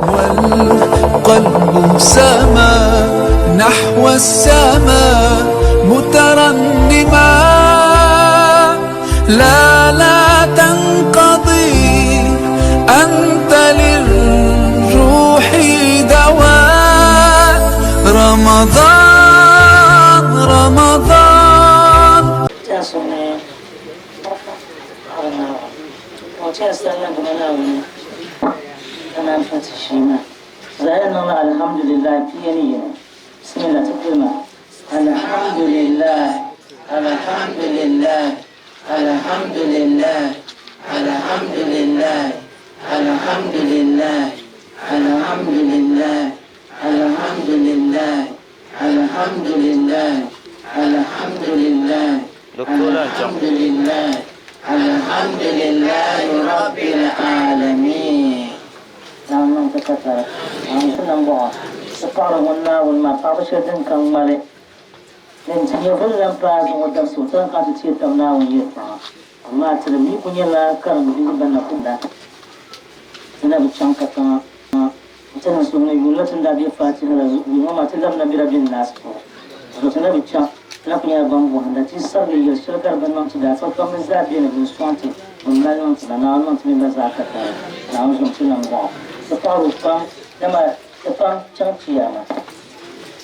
والقلب سما نحو السماء مترنما، لا تنقضي أنت للروح دواء. رمضان رمضان الحمد لله بسم الله تكلمة. الحمد لله الحمد لله الحمد لله الحمد لله الحمد لله الحمد لله الحمد لله الحمد لله الحمد لله الحمد لله الحمد لله رب العالمين. نعم تكتر نعم سنبوع سقار ونا والما طابشة كمالي لأن تيفل لم باز ودم سلطان قد تيتمنا ويطمع أما تلمي كنيا لا كرم بيبنا كنا تنا بتشانك كنا تنا سومنا يقولون تنا بيفاتي هلا وما تلمنا برب الناس تنا بتشان تنا كنيا بامبو هذا تيسر يشتغل كربنا تدا فكم زابين بنسوانتي ومالون تنا نالون تنا بزاكتا نعم تنا نبوع سقار وفام لما سقام تشانكياما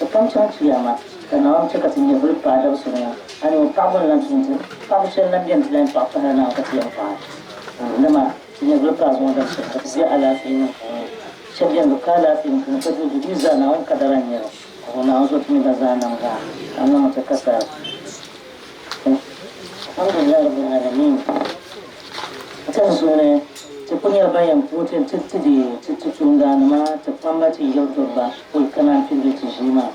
سقام تشانكياما karena orang cakap tinggal berpada bersungai, anu kabel langsung tu, kabel sel lambian tu lain apa hana ketiak apa, nama tinggal berpada semua dah sudah siap alafin, siapkan berkala fin, kena tu jadi zana orang kadarannya, orang orang tu minta zana mereka, anu cakap alhamdulillah rabbil alamin. Macam sungai, cepunya bayang putih citi cungga nama cepamba cijau turba, ulkanan pintu cijima.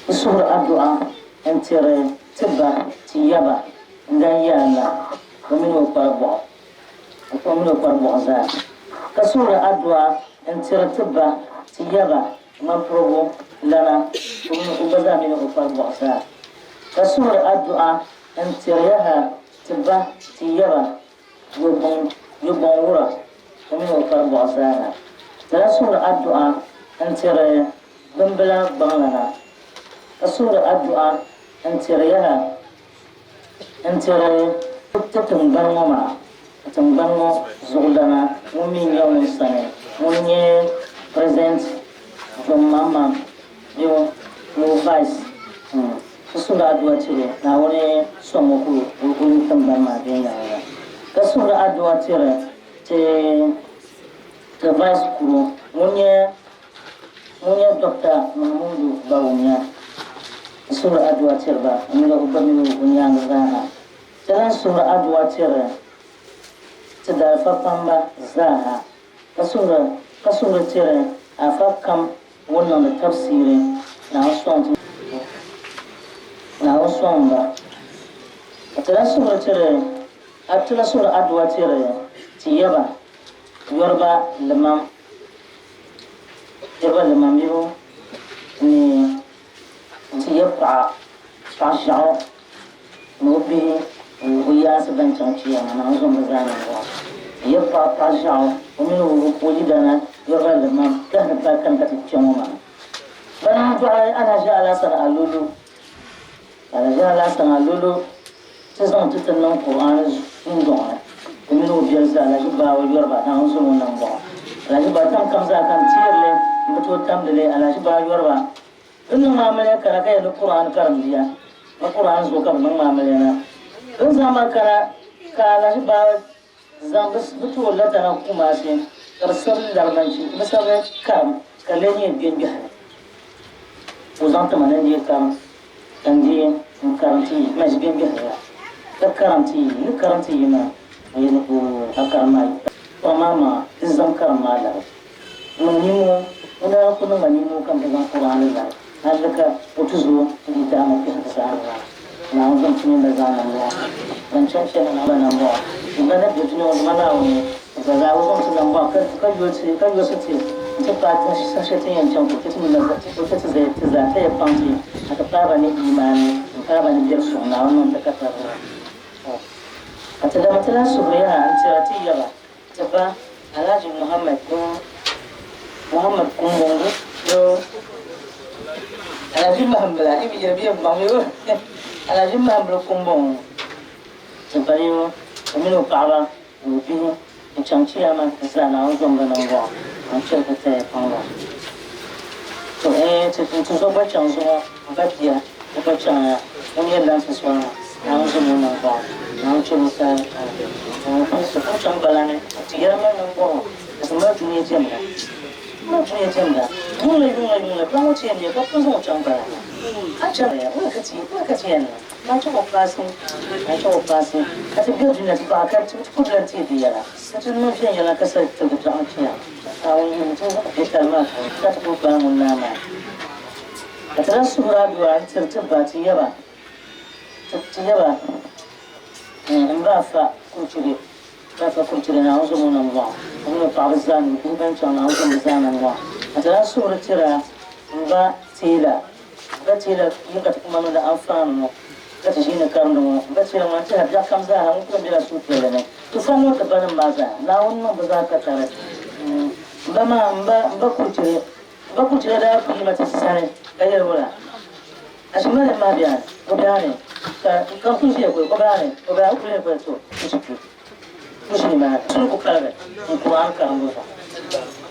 Surah Ad-Du'a antara tiba tiyaba dan yana ومنه قربع ومنه قربع ذا كسورة أدوى antara tiba tiyaba mamprobo lana ومنه قبضا منه قربع ذا كسورة Ad-Du'a antara yaha tiba tiyaba yubon wura ومنه قربع ذا كسورة Ad-Du'a antara بمبلا بانلنا كسورة Ad-Du'a antara تتنبنو ما تنبنو زغلنا ومين يوم السنة وني present from mama yo vice كسورة Ad-Du'a ترى ناوني سموكو وكل تنبن ما بينا كسورة Ad-Du'a ترى te vice كرو وني دكتور محمود باوميا Surah Ad-Du'a tirba mila ubamilu unyang zaha jalan surah Ad-Du'a tira tidar fapamba zaha kasura tira afakam wannan da tafsiri na wasu ba atira surah tira atira surah Ad-Du'a tira tiyaba yorba limam yiwu ni تيبقى تعشعه مبيه وياس بنتشيا أنا أظن بزانا يبقى تعشعه ومنه ولدنا يغلب ما كهن كان كتجمعنا بنا أنا جاء سنة لولو أنا جاء سنة لولو تزام تتنم القرآن زندونا ومنه بيرزا لا جبا ويربا أنا أظن ونبوا لا جبا تام كم زاكان تيرله بتوت تام دلي لا جبا يربا إنه معاملة كنا كي القرآن كرم ديا القرآن زوجة من معاملنا إن زمان كنا شباب زمان بس بتقول لا تنا كوماسين كرسل دارمانشي مثلا كم كلني بين جهة وزمان تمانية دي كم عندي كارنتي مش بين جهة كارنتي ما ينكو أكرماي وماما إنزام كرمالا منيمو ولا كنا منيمو كم تزام القرآن زاي هذاك وتزو اللي دامك في هالساعة نعوذ من بزانا الله من شاف أنا بنا الله وبنا بيجني وبنا وني إذا عاوزون تزامبا كيوسي تبقى تشتي ينشون كتير زي تزاتي بانتي هتبقى بني إيماني هتبقى بني بيرسون نعوذ تكتر مثلا سوريا أنت راتي يلا تبقى علاج محمد محمد كومبونغ أنا جيم محمد إبي جربيه بعمله أنا جيم محمد كومبونغ تبايو ومنو بعلا وبيه نشانشي أما كسرنا وزوم بناموا نشوف كتير كونغ تو تزوج بتشانزوا بتيا بتشانا وني لانس سوانا نعوزم بناموا نعوزم كتير نعوزم شامبالانه تيجي ما ناموا بس ما تني جملا ما تني جملا يوم كم تيجي كم شامبالانه أجمع ولا كتير ما تشوف باسين كتبيو جنة باكر تقول لنتي ديالا ستون فين يلا كسر تبغى أشياء أو يمكن يتكلم كتبوا بانون ناما كتلا سورة بيوان ترتبط تيابا مبافا كنتري نعوذ من الله ومن بعض الزمان يمكن أن نعوذ من الله كتلا سورة ترى مبا تيلا بتيلا يمكن تكون من الأنفان كتجينا كارنو بتيلا ما تهرب كم زاها ممكن بلا سوت لنا تفهموا تبان مازا لا ون بزاف كتر مبا كنتري لا قيمة السنة غير ولا أشمل ما بيان وبيانه كم كل شيء وبيانه كل بيتو مش ما شنو كلامه القرآن كلامه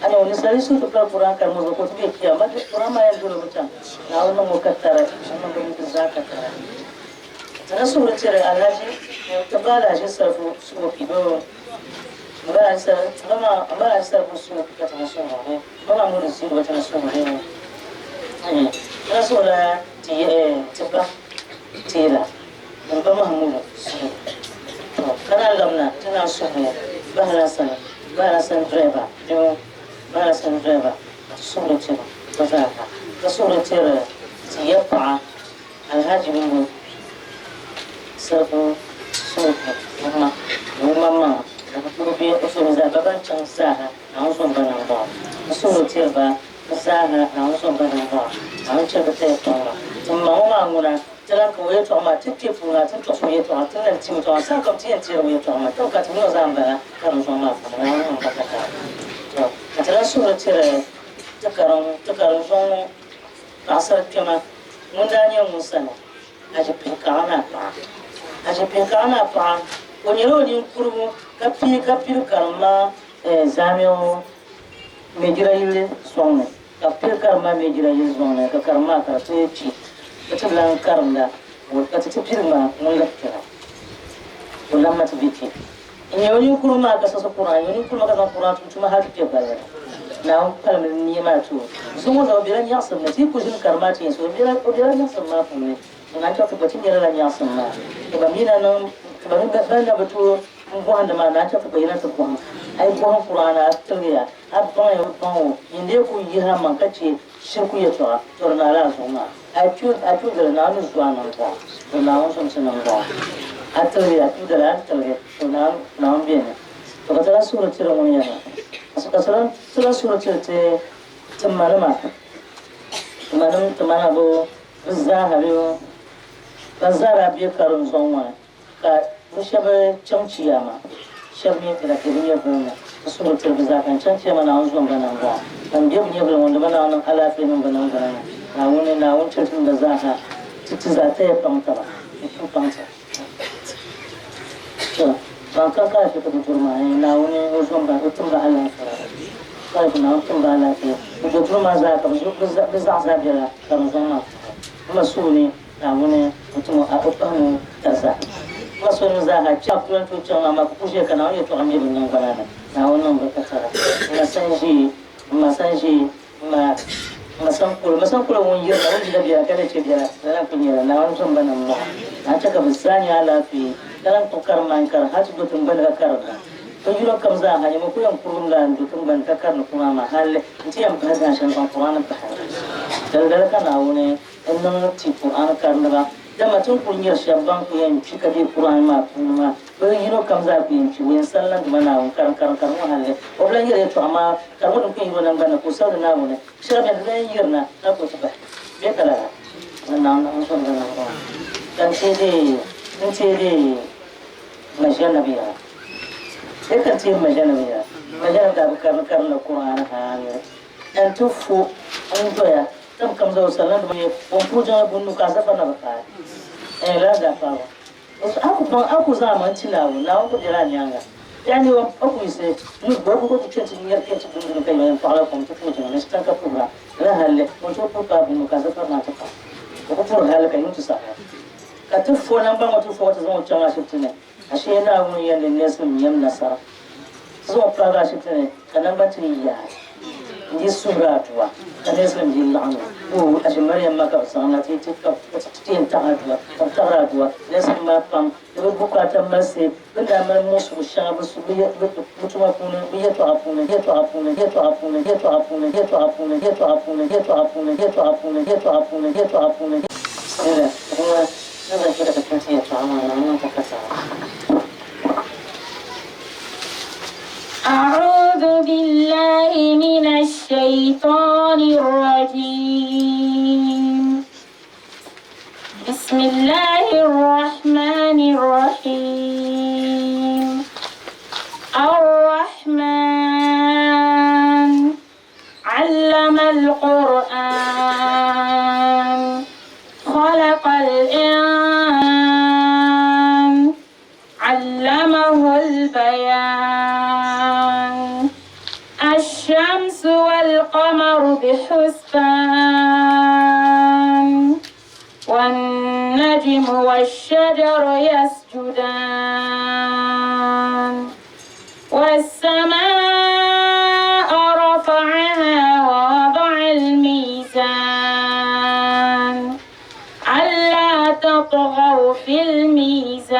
أنا ونسأل شو تقرأ القرآن كلامه كتبه كيا ما القرآن ما يدور بتشان لا ون مكتر أنا بقول بزاف كتر أنا سورة ترى الله تبغى لا شيء صرف سورة كيلو ما أستر بسورة كتر سورة ما أمور سورة كتر سورة أنا سورة تبغى تيلا من بمهمول كنا لمنا كنا سورة بهرسان دريفا سورة ترى بزاف سورة ترى تيبقى الهاجم منه سبب سوق ماما نبي أسمع زبابا تنساها نعوزهم بنامبا سورة تربا نساها نعوزهم بنامبا نعوزهم بتيجوا ثم هو معمولا تلاك ويتوما تكيفونا تنتظر ويتوما تنتظر ويتوما ساكم تنتظر ويتوما توقعت منو زامبا كانوا زوما فنانهم بكتا كتلا سورة ترى تكرم زوم عصر كما من دانيا موسى أجيب كانا فا ونيرو دين كرو كابير كارما زاميو ميجرا يل سومه كابير كارما ميجرا يل سومه كارما كارتيتشي كتبلان كارمدا وكتبير ما مولكترا ولما تبيتي يوني كرو ما كساسو قران يوني كرو ما كساسو قران تما هاكي تبالي ناو كلام نيماتو زومو زو بيران ياسم نتي كوجين كارماتي سو بيران ياسم ما فمي nanti aku batin dia lah yang sama. Kebamina nam kebamina benda betul bukan nama nanti aku bayar tu bukan. Air bukan Quran atau dia. Apa yang bukan? Ini aku ihram mangkaci syirku ya tu. Tornala semua. Aku dah namun tuan nampak. Namun semua nampak. Atau dia namun biar. Tu katalah surat cerita ni. Katalah surat cerita teman abu Zahari. Bazara biya karin zonwa ka mushabe chanciyama shabni tira kiriya bana sura tilbiza kan chanciyama na uzon bana ba dan biya biya bana wanda bana nan alafi nan bana na wani cikin da zaha titi za ta pamta ba ku pamta to ban ka fi ku turma na wani uzon ba tun ba Allah kai na tun ba Allah ke ku turma za ka biza za biya kan zonwa kuma sune na wani mutum a ƙoƙarin ƙasa wasu wani za a ci akwai tucin amma ku kushe ka na wani to an yi bin banana na wannan bakatara masan kula wani yi na wani da biya kada ce biya da nan kun yi na wani son bana mu na ta ka bisani ala fi kalan tukar man kar hatu dutun ban ka kar to yi kam za a hanyar mu kuyan kurun da dutun ban ka kar kuma ma halle ci yan ba da shan kan Qur'anin ta daldal kana wani annan ti Qur'an karna ba da matun kunyar shabban ku yan ci kade Qur'an ma kuma ba yi kam za ku yin ci wen sallan da mana karan mu halle oblan yare to amma karmu dun kun yi nan bana ko sau da na mu ne shaben da yin yirna na ko ta ba be kala wannan an son da nan ba dan ce dai majana biya sai kan ce majana da karna Qur'an ha ne tufu antoya tam kam zo salan do won puja bunu kaza fa na baka la da fa aku zaman tinawo na ko dira nyanga yani aku ise ni bobu ko tucheti nyar ke tu bunu kai yan fala kom tu fuja na sta ka pura la halle mo to ko ka bunu kaza fa na ta ko to halle kai mutu sa ka tufu nan ba mo tufu wata zama chama shi tune ashe na mun yan ne sun yam nasara zo fara shi tune kanan batini ya دي السورة توا كنسلم دي اللعنة وأجل مريم ما كبسنا تين تغدوا تغدوا لازم ما قام يبقى تمسي كنا ما نمشي والشعب السوري بتوافون بيتوافون يتوافون يتوافون يتوافون يتوافون يتوافون يتوافون يتوافون يتوافون يتوافون هو هذا كده كنت يتوافون أنا تكسر أعوذ بالله من الشيطان الرجيم بسم الله الرحمن الرحيم الرحمن علم القرآن خلق الإنسان علمه البيان الشمس والقمر بحسبان والنجم والشجر يسجدان والسماء رفعها ووضع الميزان ألا تطغوا في الميزان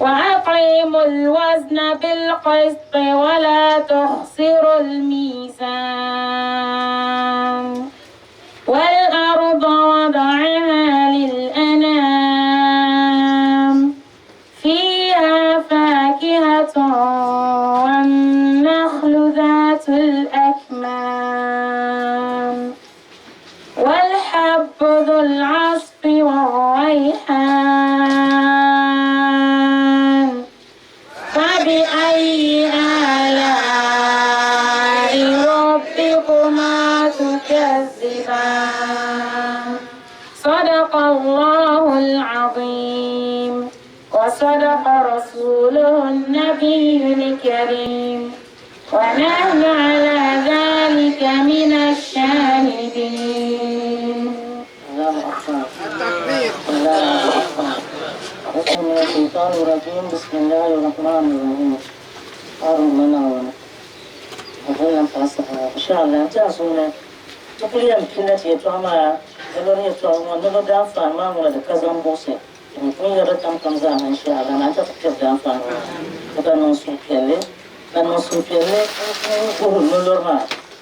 وأقيموا الوزن بالقسط ولا تخسروا الميزان والأرض وضعها للأنام فيها فاكهة والنخل ذات الأكمام والحب ذو العصف والريحان فبأي آلاء ربكما تكذبان صدق الله العظيم وصدق رسوله النبي الكريم ونحن على ذلك من الشاهدين. الله أكبر الله أكبر من الشيطان الرجيم بسم الله الرحمن الرحيم أرمنا وأهلا فاسها إن شاء الله تأسونا تقول يمكن أن يتوما يلون يتوما نلو دافع ما مولا دكازم بوسي يمكن يرتم كم زمان إن شاء الله نانتا تكتب دافع تبقى نوصل بيالي نوصل بيالي نقول نلور ما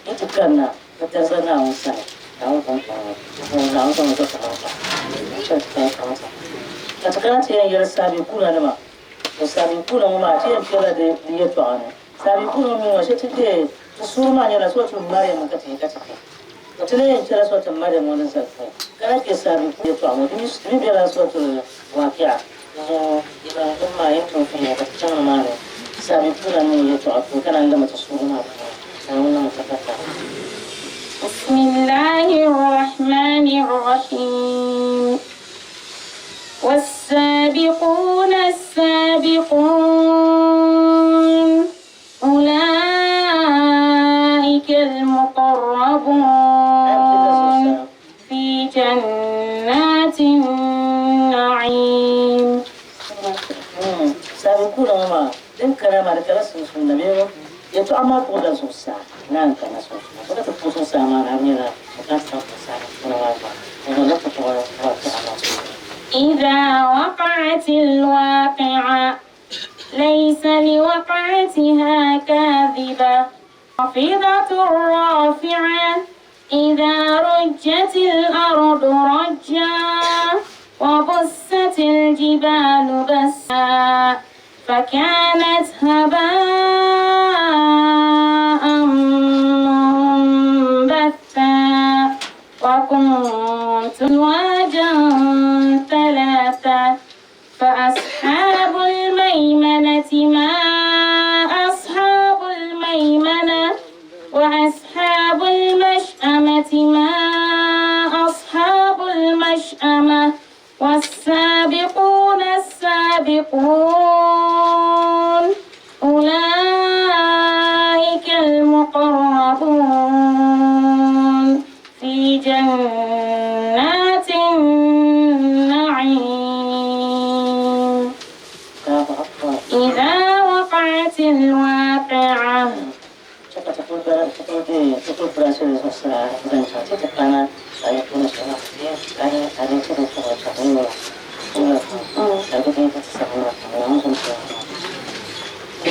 يتكلنا كتزنا وسائل katika yale sabikula nama sabikula mama ati mpira de yetu sabikula mimi washetike tusuma nyala sote mbaya makati tele mpira sote mbaya mwana sasa kana ke sabikula yetu mimi bila sote wakia ila kama yetu fanya katika mama sabikula mimi yetu kana ndama tusuma na mtakata. بسم الله الرحمن الرحيم والسابقون السابقون أولئك المقربون في جنات النعيم. سابقون وما ذكر ما ذكر اسم النبي يتعمر قدر سوسا نعم كان سوسا ولا تفوت سامان عميرا وكان سوسا إذا وقعت الواقعة ليس لوقعتها كاذبة خافضة رافعة إذا رجت الأرض رجا وبست الجبال بسا فكانت هباء منبثا وكنتم أزواجا ثلاثا فأصحاب الميمنة ما أصحاب الميمنة وأصحاب المشأمة ما أصحاب المشأمة والسابقون السابقون أولئك المقربون في جنات النعيم إذا وقعت الواقعة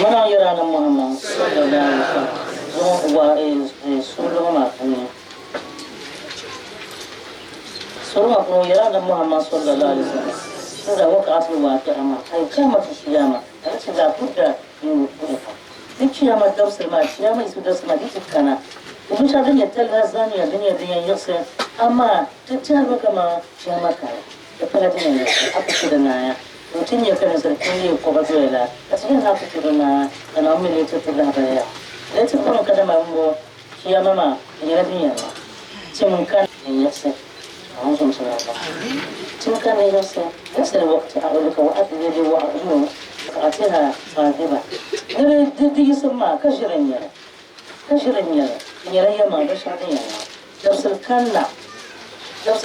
Mana yara na Muhammad sallallahu alaihi wasallam surma ko yara na Muhammad sallallahu alaihi wasallam da waqa'at al-waqi'a ay kamat al-qiyamah ay da kudda yin kufa duk kiyama da musulma kiyama isu da musulma duk kana kuma sha dunya talla zaniya dunya yasa amma tattar maka ma kiyama kai da fara dunya aka kida na mutum ya kana sarkin ne ko ba zai la a cikin haka kirna ana mun ne ta tada baya da ta kuma kada ma mu kiyama ma ya dunya ce mun kan yasa an zo sai ba tun kan yasa yasa waqti a'udhuka wa adri wa a'udhu أعطيها صاحبة دي يسمى كشرنيا يا ما بشرنيا درس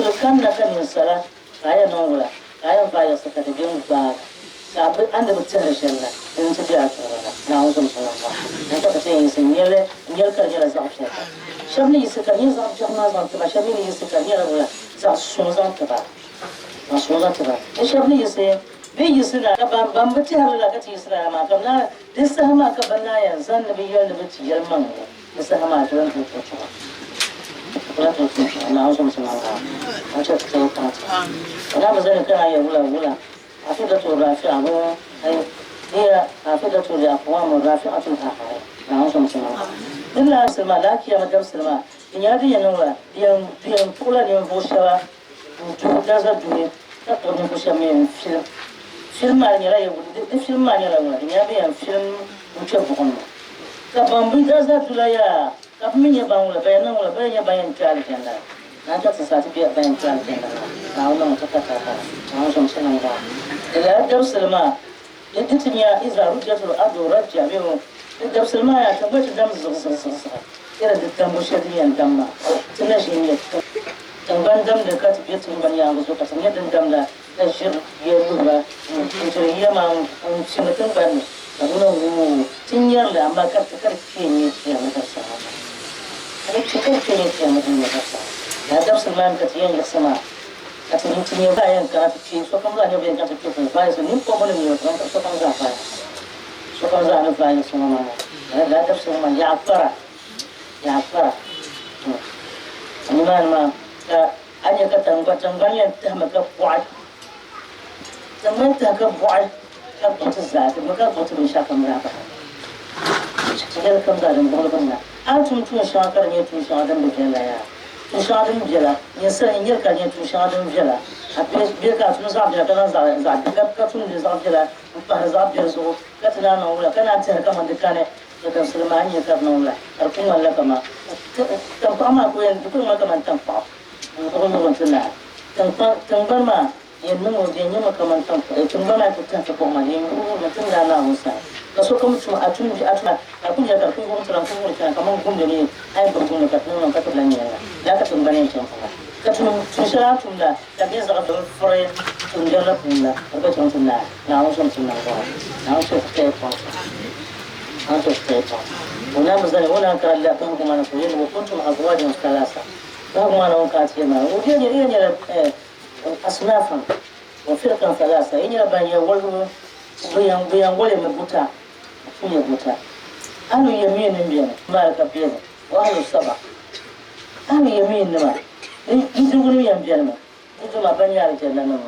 الكنة كان ينسلا غاية نولا غاية بايا سكت جون باغ كابل عند بتشرش الله إن تبيعك ولا نعوذ بالله أنت بتشين يسنيله نيل كرجلا زعف شيء شبني يسكني زعف جمنا زعف تبع شبني يسكني ولا زعف شوزان تبع ما شوزان تبع شبني يسي بيجسنا بامبتي هلا كتي يسنا ما كنا لسه ما كبرنا يا زن بيجون بتي يلمن لسه ما ترون تطلع ولا تطلع أنا عاوز مسمع ما شفت توقعت أنا بزين كان ولا عفيدة الرافعة هو هي عفيدة الأقوام الرافعة الآخرة أنا عاوز مسمع إلا سلمى لك يا مدام سلمى إن يدي ينولا يوم طولا يوم بوشوا وتوجز الدنيا تقول بوشوا من film anya la yau film anya la wala ya be an film muke bukon ka bambu da za tu la ya ka min ya ban wala bayan wala bayan ya bayan ta aljanna na ta sa ta biya bayan ta aljanna na wannan ta ta na so sanan ba ila dar salma idan ya izra rujatul adu rajja bihu dar salma ya tabbata dam zuzuzuzuz ira da tambo shadiyan damma tana shi ne tangan dam da ka tafi tun ban ya zo ka sanya dam da shir yeruba interiya ma sinatun ban abuna wu tinyar da amma karfe ne ya mata sama ne karfe ne ya mata sama ya darsu man ka tiyan ya sama a cikin tinye bayan ka tafi so kan za ne bayan ka tafi ko bayan so ni ko mun ne so kan za fa so kan za ne bayan so ma ya darsu man ya fara ni ma ka anya ka tangan ya ta maka fuad zaman ta ka bu'ai ka buta zaɓi maka buta bin shaka mura ba cikin kan da gulbin na an tun shakar ne tun shakar da jela ya tun shakar da jela ya san in yarka ne tun shakar da jela a bai ka tun zaɓi da kana zaɓi ka tun da zaɓi jela ba da zaɓi jela so ka tuna na wula kana ta kama da kane da kan sulmani ya karna wula karfin walla kama tamfa ma ko yan dukkan makaman tamfa ko mun tuna tamfa ma yanzu mu je nyama kaman tan tun bana ta ta ko ma ne mu mutun da na musa ka so kuma tun a tun ji atuna a kun ya karfin ko tun kun ta kaman gun da ne ai ba gun ka tun ka tun ne da ka tun bane tan ka tun shara tun da bai zaka da fure tun da la tun da ka tun na musa tun na ba na musa ta ko an to ta wala muzani wala ka Allah kan kuma na koyi wa kuntum azwajin thalatha ba kuma na ka ce ma wuje ne أصنافا وفرقا ثلاثة إن يبان يولو بيان ولي مبوتا فين يبوتا أهل يمين بيان مالك بيان وأهل السبع أهل يمين نما يدوغن بيان بيان ما يدوما بنيا رجال نما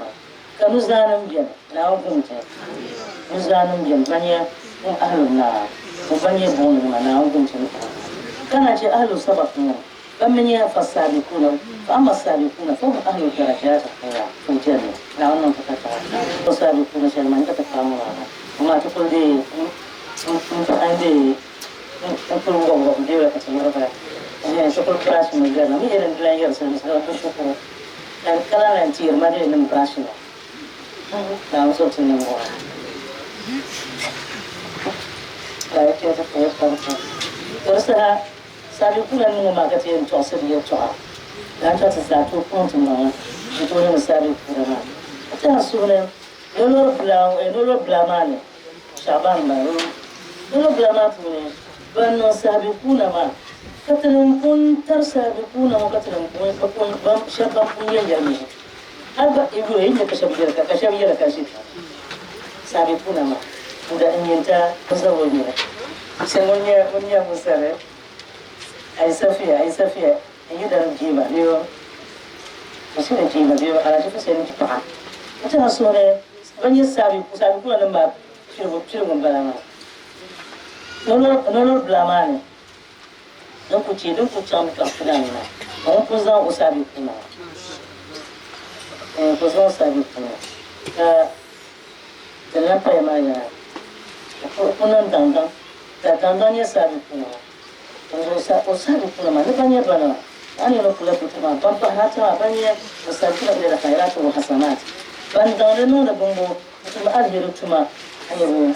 كنزان بيان لا أقومت نزان بيان بنيا أهل النار وبنيا بون نما لا أقومت كان أهل السبع نما فمن فالسابقون فأما السابقون فهم أهل الدرجات في الجنة لأنهم تتكلم والسابقون شلمان تتكلمون وما تقول دي عندي أكون غوغ ديولا كتير بقى هي شكل كراش من غير ما هي اللي لا يرسل شكل dan kala nanti rumah dia enam berasnya, langsung seneng orang. Lalu kita tahu terus sabi pun yang mengamat yang cuaca dia cuaca, dan cuaca satu pun senang, itu yang sabi pun ramai. Kita sudah nolor belamane, Syaban baru, nolor belama punya, bano sabi pun ramai. Katalan pun tersabi pun nama katalan pun bam siapa pun yang jadi. Agak ibu ini kasih kasih. Sabi pun nama. Udah nyata pasawanya. Semuanya besar. Aisafia. Ini dalam jiwa dia. Masih ada jiwa dia. Ada juga saya cepat. Macam asal banyak sabi pun nama. Cium belama. Nolor belama ni. Donc tu as mis en place on posant au sabi kuna posant au sabi kuna dalam payah punan dandan ya sabi kuna o sabi kuna mana banyak bana ani lo pula putra tanpa hata banyak sabi kuna ada khairat wa hasanat bandan no da bumbu cuma alhiru cuma ayo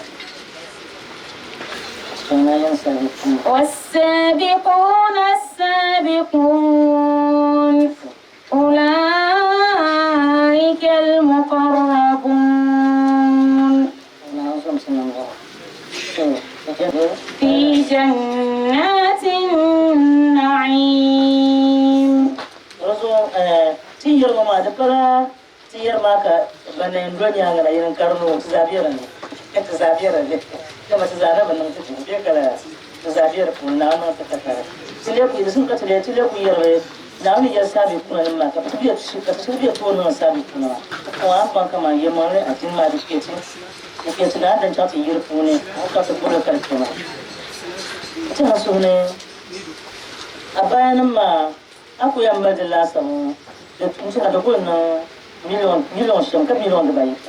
والسابقون السابقون أولئك المقربون في جنات النعيم. Tiyar mama da fara tiyar maka bana yin donya ga yin karno zabiyar ne ita zabiyar ne da mata zara bannan ta jibe kala zabiyar kunna na ta kaka tile ku sun ka tile ku yarwe na ni ya sabi kuma nan maka tabiya shi ka tabiya to nan sabi kuma ko an ban kama yamma ne a tin ma da ke ci na dan ta tiyar ku ne ka ta kula karke ma ta so ne a bayanan ma aku yang majalah sama mungkin ada pun milion siapa milion terbaik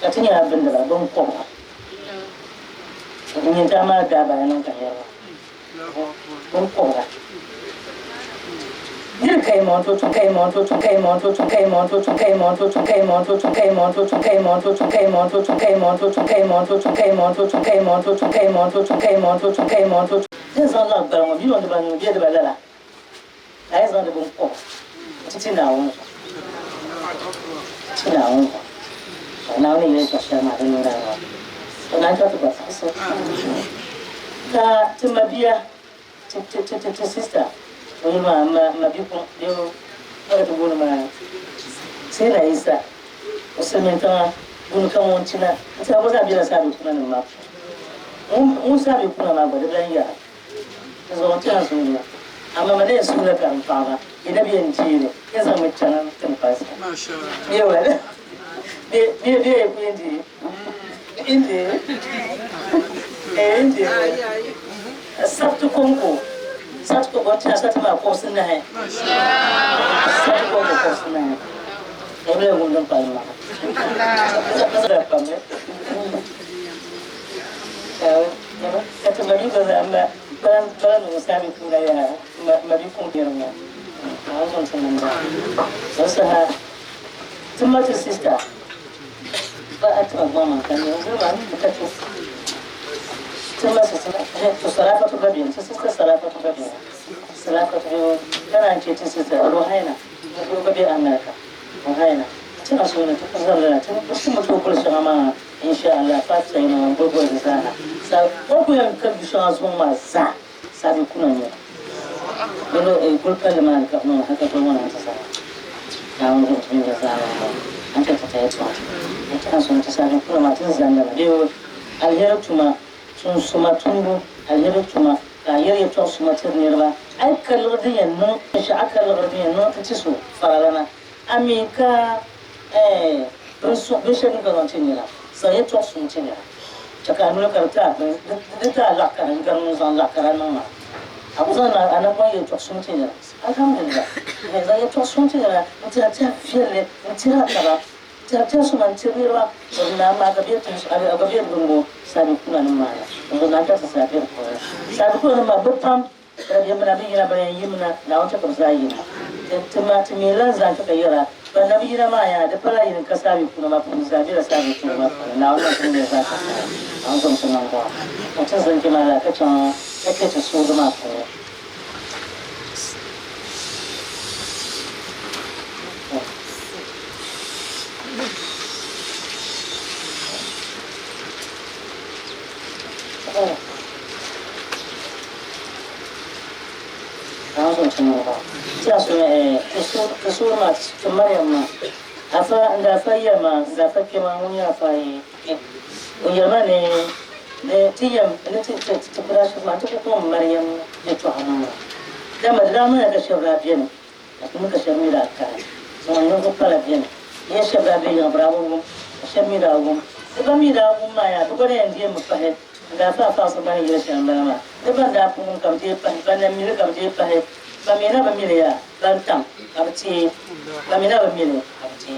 katanya benda bongkok ini sama ada bayanan kaya bongkok dia kayak montu dia sangat berang milion terbaik dia terbaik lah ai zan da bongkok Cinaung, now ni je just sama dengan orang. Nanti tu buat apa? Cuma dia, sister, ini ma bipu dia ada tu guna ma. Saya Isa, saya minta guna kamu Cina. Saya apa sahaja sahaja tu mana ma. Sahaja tu mana ma berada ya. Saya orang Cina. Amma mana sudah kan faham. Ini biar ciri. Ia sama macam tempat. Dia wala. Dia ini. Sabtu Kongo. Sabtu bocah sabtu mak kosan dah. Sabtu Kongo kosan dah. Boleh ngundang palma. Sabtu apa ni? Kata bagi beramai. Balan sabi pula ya, mari pun kira-kira. Langsung senang. Sesaat, cuma tu sister. Baat mama kan, zaman kita tu. Cuma sesaat, tu salah tu bagian, sister salah tu bagian. Salah tu kan anci sister, rohana, tu bagian Amerika, rohana. Cuma sudah tu pasal cuma cuma tu pun sama. InsyaAllah pasti yang berbuat di sana. Aku yang kerja semua sah, sabi kunanya. Kalau kulkan lemah kalau hak apa mana sahaja. Yang untuk minta sahaja, anda percaya tuan. Kita semua sahaja pun macam zaman dia. Alihara cuma tumbuh, alihara cuma alihara itu cuma ternirba. Kalau dia no, kalau dia no, itu su faralana. Amerika, besar kalau macamnya. Saya cakap sunyi. Cakap mula kerja, kita lakar, kita muzan lakaran mana. Aku sana anak saya cakap sunyi. Alhamdulillah. Saya cakap sunyi. Kita feel, kita rasa su man tibirwa na ma ga biya tun ga biya dungo sabi kuna nan mala dungo na ta sabi ko sabi kuna ma bupam da biya mana biya bayan yimna na wata kam sai yi tuma tumilan zan ta yara ba na biya ma ya da fara yin ka sabi kuna ma kun sabi da sabi kuma na wannan kun ne za ka an zo sun nan ko mutum zan ji mala ka can kake ta so da ma ko这是可是嘛，怎么样嘛？阿发那发也嘛，那发给嘛，我也发也，我也嘛呢，那这样那这不然说嘛，这个多嘛样也做好嘛。那么咱们那个小那边，那个小米拉开，我那个拍那边，也小那边要不然我小米拉我，这个米拉我嘛呀，不过人家没拍。da fa so bani yele shan bana ma de ban da pu kam je pa ban na mi kam je pa he ba mi na ba mi ya ban tam abti ba mi na ba mi abti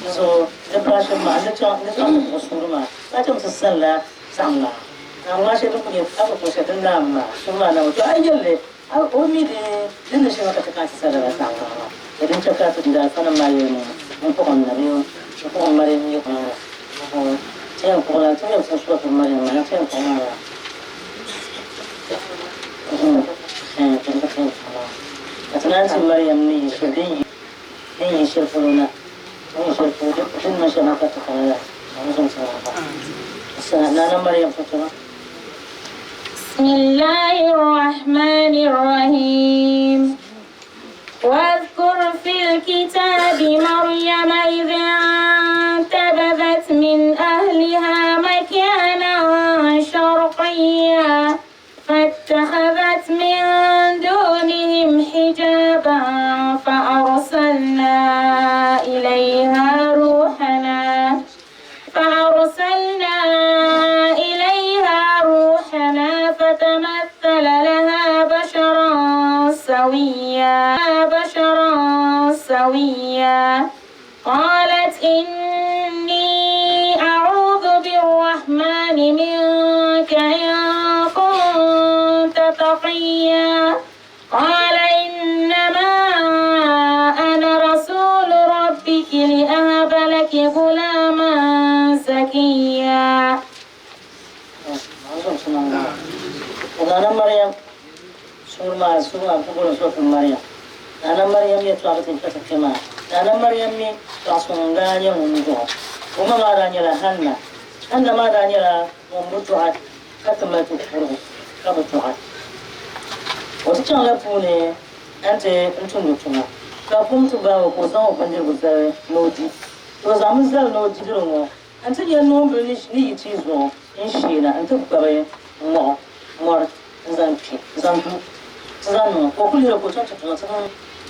so de prasha ma ne cha ko suru ma ta tam sa salla samla na ma she ko ni aka ko she dan na ma so ma na to ai yelle a o mi de din she ka ta sa da samla ma idan cha ka da fa na ma yele mun ko on na biyo ko on mare ni ko这样过来，这样才说什么人嘛？这样过来了，这个挺好了。但是那Maryam ni shudin yin shirfuluna, yin shirfudu, din ma shana ka tukala ya, an zan tsara ba. Sana Maryam fatuma. بسم الله الرحمن الرحيم واذكر في الكتاب مريم إذ انتبذت من أهلها مكانا شرقيا فاتخذت من دونهم حجابا فأرسلنا إليها روحنا فتمثل لها بشرا سويا قالت إني أعوذ بالرحمن منك إن كنت تقيا قال إنما أنا رسول ربك لأهب لك غلاما زكيا Nana Maryam surma kubur sofi Maryam Nana Maryam ye tuwa batin kata kema Nana Maryam ye tuwa sunganya mungu Uma maranya la Hanna maranya la mumbutuhat kata matu kuru kabutuhat Wata chan la pune ante ntungu tuma Ka pumtu bawa ko zan upanjir guzare nodi To zamu zal nodi dirungo Ante ye nombe ni yiti zo Inshina ante kukabe mor zantu zanu ko kuliro ko tata tata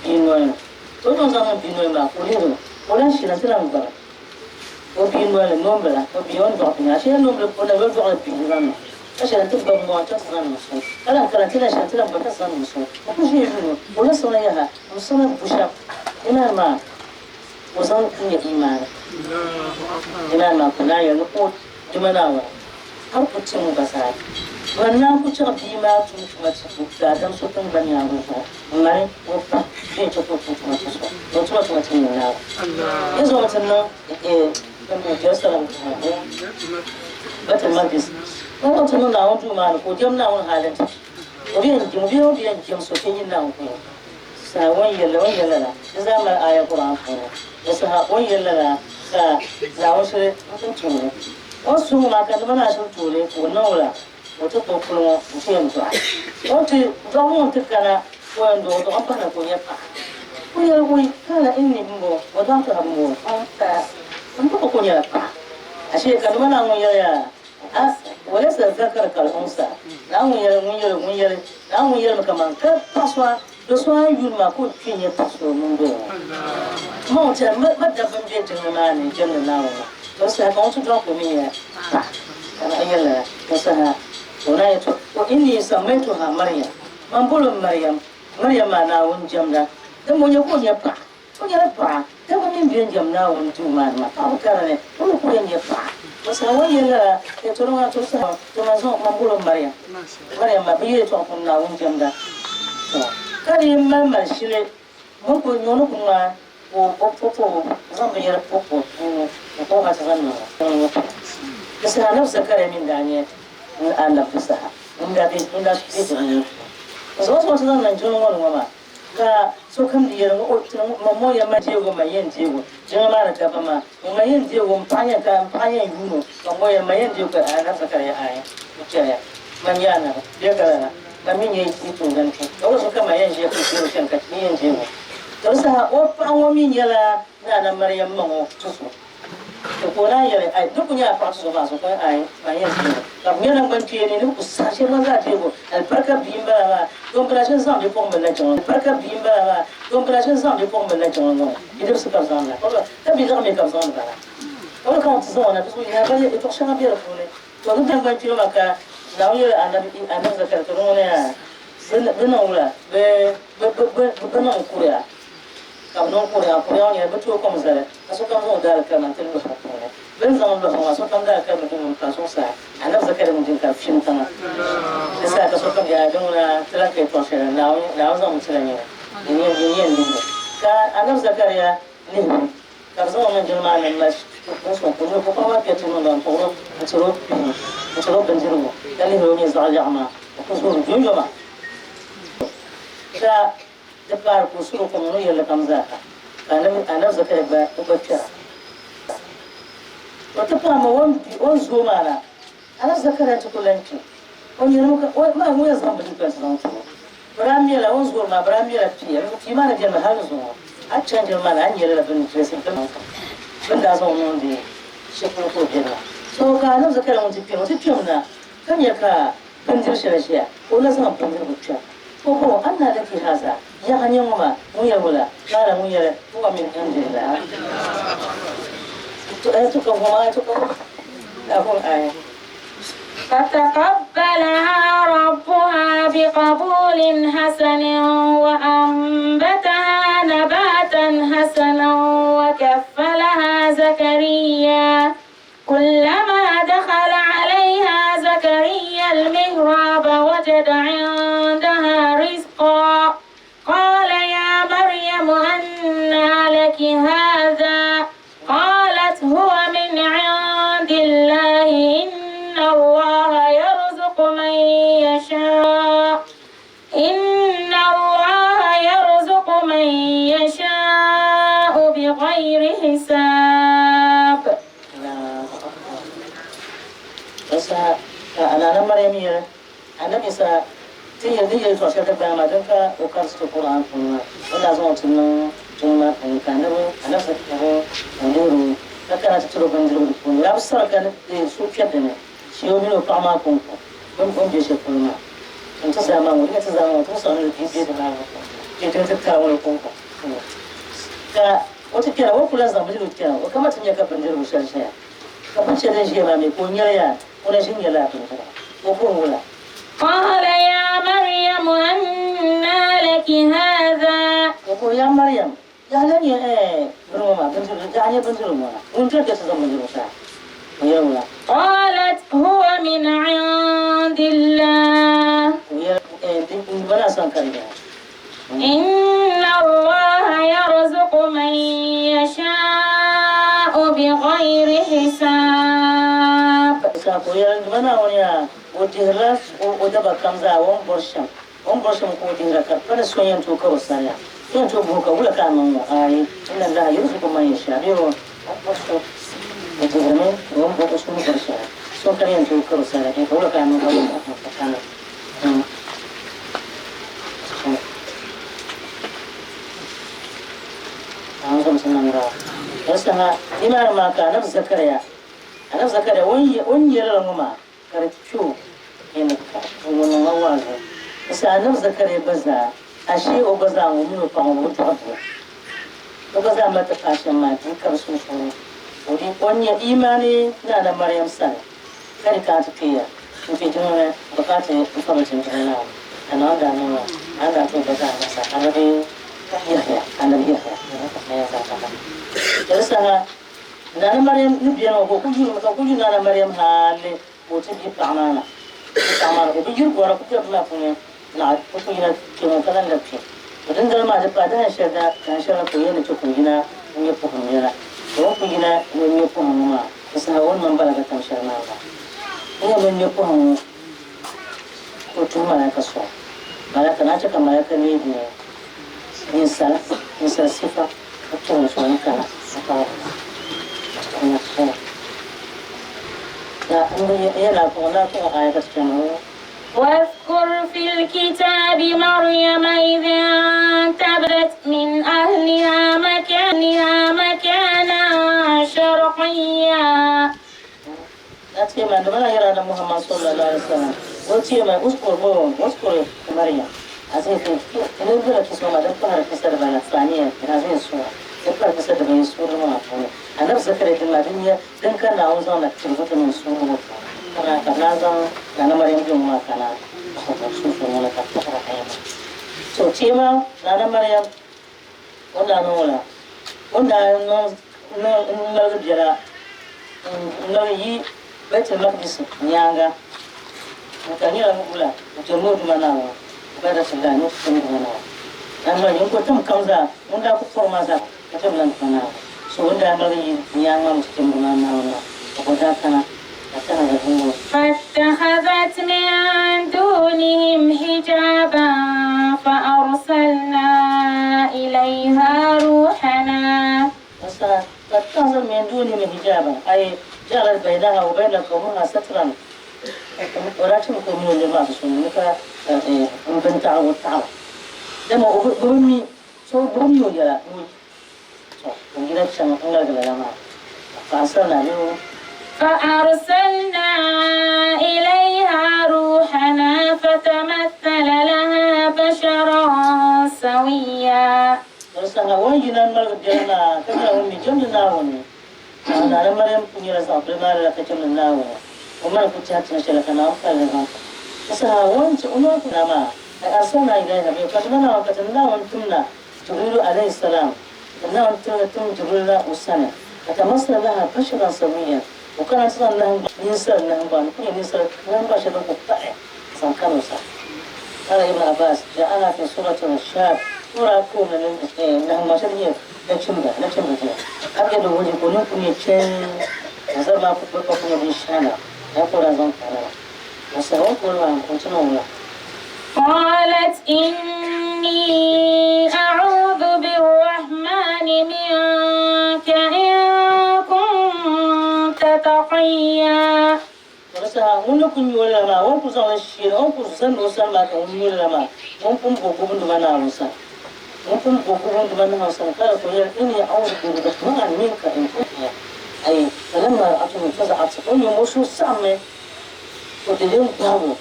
binoi to don zanu binoi ma kuliro ola shina tana ngara o binoi nombra o bion do na shina nombra ko na do binoi ashana tibba mo tata zanu so ala kala tana shina tana ba tata zanu so ko shi yuno ola sona ya musana busha ina ma wazan kunya imani ina ma kula ya ko dimanawa har ku cin gasa wannan ku ci bi ma tun kuma ci ga dan su tun ban ya ruwa mai ko fa ke ci ko kuma ci so to to cin na Allah yazo mutan nan dan mu je salam bata magis ko mutan nan na wantu ma ko jam na won halin obiyan jim so ke yin na ko sa won yalla la zama aya qur'an ko sa ha won yalla la sa za wasu mutum tun wasu ma kan mana sun tore ko naula wato ko kuma mutum to wato ga mun tukana wanda wato an fara ko ya fa ko ya wai kala inni mbo wadan ta mbo an ko ya fa ashe kan mana mun ya wala sa zakar kal unsa na mun ya na mun ya kaman ka paswa do so yul ma ko kinye paswa mun do mo ta madda ban je tin na ne janna nawo بس هكون تدرك مية أنا أيلا بسها ولا وإني سميتها مريم من بقول مريم أنا ونجمنا ده من يكون يبقى Punya apa? Tapi min biar jam na un cuma apa karena pun punya apa? Masa awal ya itu orang tu sah tu masuk mampu Maria. Maria mabiye tu pun na un jam dah. Kali mama sile mampu nyono kuma popo sampai ya popo popo macam mana? Kesana sekarang min danya anak besar. Indah itu. Sebab nan jono mama. Ka so kam dia mo ya ma jego ma yen jego jama mara ka ma ma yen jego mpanya yuno mo ya ma yen jego ka ana sakare ai mutaya manyana dia kala na minye itu dan ko so kama yen jego ko shan ka yen jego to sa o pa o minyala na maryam mo tusu to ko na yele ai duk nya pa so ba so ka ai ma yen jego ka mena ban tiye ni ku sa she ma za jego al barka bimba ba comparação são de como ele chama para bimba lá comparação são de como ele chama e deve ser casado lá olha tá bem me casado lá olha como tu zona tu já vai e tu chama bem a fone quando tem vai tirar maca não ia anda zakar tu não é não lá não curia como não curia ia betul como zara asal kamu dar kan nanti lu hafal benzang lu hafal asal kamu dar kan mungkin kasih saya anda zakar mungkin kan film tengah Esa ka so kam ya dona tela ke to shera lawo zam tselanya ni ka anam zakaria ni ka zo man jama na mas so ko no ko pa ke to no ko tsoro benjiru dali ho ni za jama ko so jo ma ka da par ko so ko no yalla kam za anam zakaria ba ko tira wata pa ma won zo mana anam zakaria to kulanci onyeruka ma mu ya zamba dukkan sanan su bramiyala on zuwa ma bramiyala tiya ti mana je ma halu zuwa a canje ma na anyere la bin tresin kan bin da zo non de shi ko jira so ka nan zakara mun tipiyo na kan ya ka bin dirshi shi ko na zan bin dirshi ko anna da ki haza ya hanyan ma mu ya wala kala mu ya ko min alhamdulillah to ko ma to ko da ko ai فتقبلها ربها بقبول حسن وأنبتها نباتا حسنا وكفلها زكريا كلما دخل عليها زكريا المهراب وجد عندها رزقا قال يا مريم أنى لك هذا قالت هو من عند الله إن الله يرزق من يشاء بغير حساب. أنا مريم أنا بس تيجي توصل تبع دنكا وكرست القرآن كلنا ولا زمان تنا أنا سكره نديرو لكن تطلب نديرو كلنا لا بس كان سوف يدنا شيء طعما كم جيش كلنا أنت زمان توصل الجيش ده جيت تتكلم كم وتكلم وكل زمان بدو تكلم وكما تنيا كبنديرو شيء كم شيء شيء ما بيكون يلا ولا شيء يلا ولا قال يا مريم أنى لك هذا يقول يا مريم يا لني بروما بنتلو وانت كتزمن جروسا قالت هو من عند الله إن الله يرزق من يشاء بغير حساب. وتهرس ودبا كمزا ومبرشم كوديرا كفر سوين تو كروساريا سوين تو بوكا ولا كانوا اي ان الله يرزق من يشاء يو اصو وتهرمين ومبرشم برشا سو كريم تو كروساريا ولا كانوا كانوا أنظم سنمرا يسها إمام ما كان زكريا أنا زكريا وين يرلمما كرتشو يعني ومن موازه بس أنا زكريا بزا أشيء وبزا ومنو كانوا متعبوا وبزا ما تفاشل ما تكرسوا شو ودي وين إيماني لا مريم سنة كاري كانت كيا وفي جنونا بقاتي مفهمة جنونا أنا عندها نوع عندها تو بزا مثلا أنا دي يحيى أنا يحيى جلسها نانا مريم نبينا وكل نانا مريم هالي وتجيب طعمانا وبيجيب ورا كل ما فينا نعرف كلنا كم كلام لبشي بدن دل ما جب بعدها شرنا كان شرنا كلنا كلنا ونيبهم جنا كلنا ونيبهم ما بس هون من بلغ كم شرنا هو من يبهم وتوما لا كسر مالك ناجك مالك نيجي إنسان صفة أكثر شو نكنا سكار لا يلا كنا آية كسرنا واذكر في الكتاب مريم إذ انتبذت من أهلها مكانا شرقيا. أتيما نبلا يرانا محمد صلى الله عليه وسلم وتيما أذكر مريم أزين نقول لك اسمه ما دكتور كسر بنا ثانية هذه الصورة دكتور كسر بنا الصورة ما أفهمه أنا بذكرت المدنية لأن كان أوزان أكتشفت من الصورة أنا لازم أنا مريم يوم ما كان شوف ولا كتر حياة so تيما أنا مريم ولا نولا ولا نو جرا نو يي بيت المقدس نيانغا مكانيا نقولا وجمود مناو بدا سلانو سنغنا أما يوم كتم كمزا وندا كفرمازا كتم لنا مناو so وندا نري نيانغا مستمرنا ناونا وبدا كنا فاتخذت من دونهم حجابا فأرسلنا إليها روحنا. فاتخذت من دونهم حجابا أي جعلت بينها وبين قومها سترا ولا تمكن من الجماعة سنك من تعود تعود لما بمي شو بمي ولا وجدت شيء أنقذ لنا فأرسلنا إليها روحنا فتمثل لها بشرا سويا. أرسلنا ويجينا المرء جنا كذا هم جمنا وني أنا مريم كني رزق برمار لك جمنا وني وما كنت هاتنا كنا أفعل أرسلنا وانت أمور كنا أرسلنا إليها بيوكتنا وكتنا وانتمنا جبريل عليه السلام كنا وانتم جبريل والسنة فتمثل لها بشرا سويا وكان أصلاً لهم ينسر لهم بان كل ينسر لهم باشا لهم قطعي أصلاً كانوا صح قال ابن عباس جاءنا في سورة الشاب سورة كون لهم باشا لهم نكشم بجيه أبجد وجه كونهم كن يتشين وزر ما كنت بيشانا يقول أزام كانا وسهون كل ما كنتنا ولا قالت إني أعوذ بالرحمن منك إن كنت تقيا. Rasa munu kunyola ma won ku sawa shi on ku san do san ma ka kunyola ma won kun ko ko bundu mana musa won kun ko ko bundu mana musa kala ko ya inni a'udhu bi rahman minka in kunta ay falamma atun faza'at kun yumushu samme ko de yin babu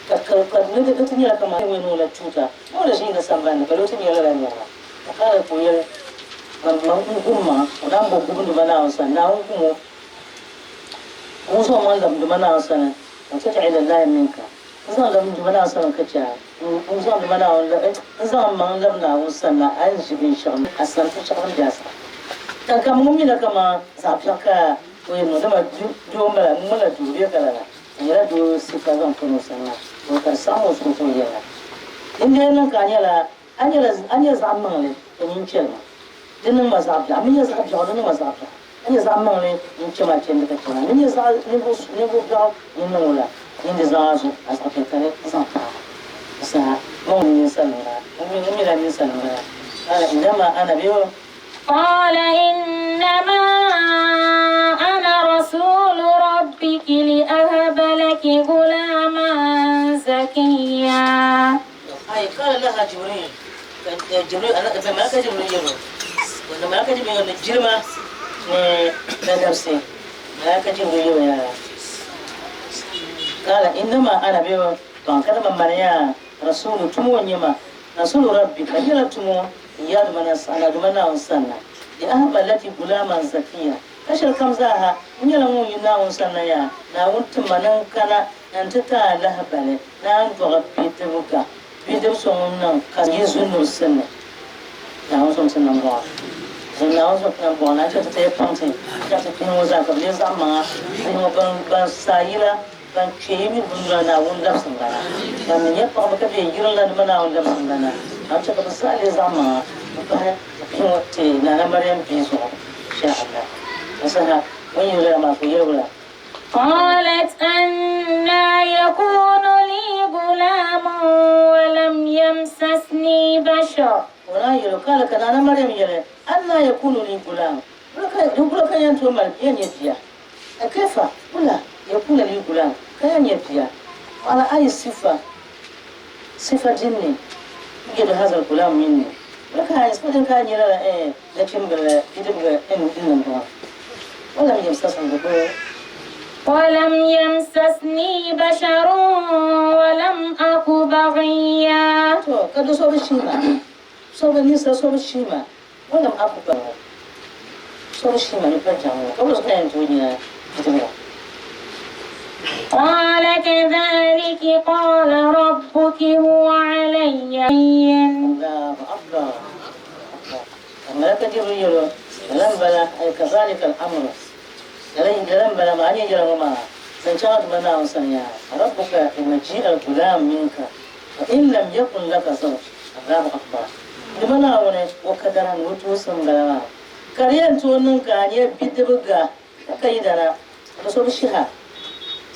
ka ne da tun ya kama wai no la tuta wala shi na san ban ba lokacin ya la ne kala ko ya ban umma dan ko bundu mana musa na hukumu وصل من لم دمنا أصلا وتجعل الله منك وصل لم دمنا أصلا كتير وصل دمنا ولا وصل من لمنا وصلنا أنش بيشغل أصلا تشغل جاسا كم مؤمنة كما سافلك وينو لما جو ملا جوريا كلا يلا جو سكازون كنوسنا وكرسامو سكوتويا إننا كانيلا أنيلا زعمنا لينشلنا لأن ما زعبنا أمي زعبنا ولا ما زعبنا أنا زعمنا لي نشوف أشين بكتير مني زعل نبغى جاو ينولا يندي زعزو أصلا كتير زعما بس مو نيسالنا مو لا نيسالنا قال إنما أنا بيو قال إنما أنا رسول ربك لأهب لك غلاما زكيا. أي قال لها جبريل أنا بملك جبريل يلو ولا ملك جبريل الجرمة ندرسي ملك جبريل يا قال إنما أنا بيو كلمة مريا رسول تمو نيما رسول ربك يلا تمو ياد مناس أنا دمنا وصلنا لأهب التي غلاما زكيا كشر كم زاها يلا مو ينا وصلنا يا نا ونت منن كنا أنت تعالى هبله نا نبغى بيتبوكا بيدرسون كان يزون وصلنا Now something number. So now something number. I just take something. Just think was like a little man. Ban sayila ban chemi bundana wunda sangana. Ban ne pa ba ka be yiran mana wunda sangana. An ta ba sai zama. Ba kinwote na Maryam biso. Insha Allah. Masana when you learn ma ku yura. قالت أنا يكون لي غلام ولم يمسسني بشر. ولا يلقى لك أنا مريم يلا أنا يكون لي غلام. لك ينتو مال ينيبيا. كيف؟ ولا يكون لي غلام كينيبيا. على أي صفة جني يجد هذا الغلام مني. لك هاي صفة كان يلا لكن يدبر إن الله ولم يمسسني بشر. ولم يمسسني بشر ولم أك بغيا. كده صوب الشيمة صوب النساء صوب الشيمة ولم أك بغيا صوب الشيمة نفرجعه قبل كان تقولي كده. قال كذلك قال ربك هو علي هين. الله أكبر. أما تجري يلو لم بلا كذلك الأمر. لم بلا ما أني جرى ما سنشاهد منا وسنيا ربك يمجيء الغلام منك وإن لم يكن لك زوج. الله أكبر. لمنا ونه وكذا نوتوسم بلا كريان تونن كانيه بيدبغا كيدنا تصوب الشها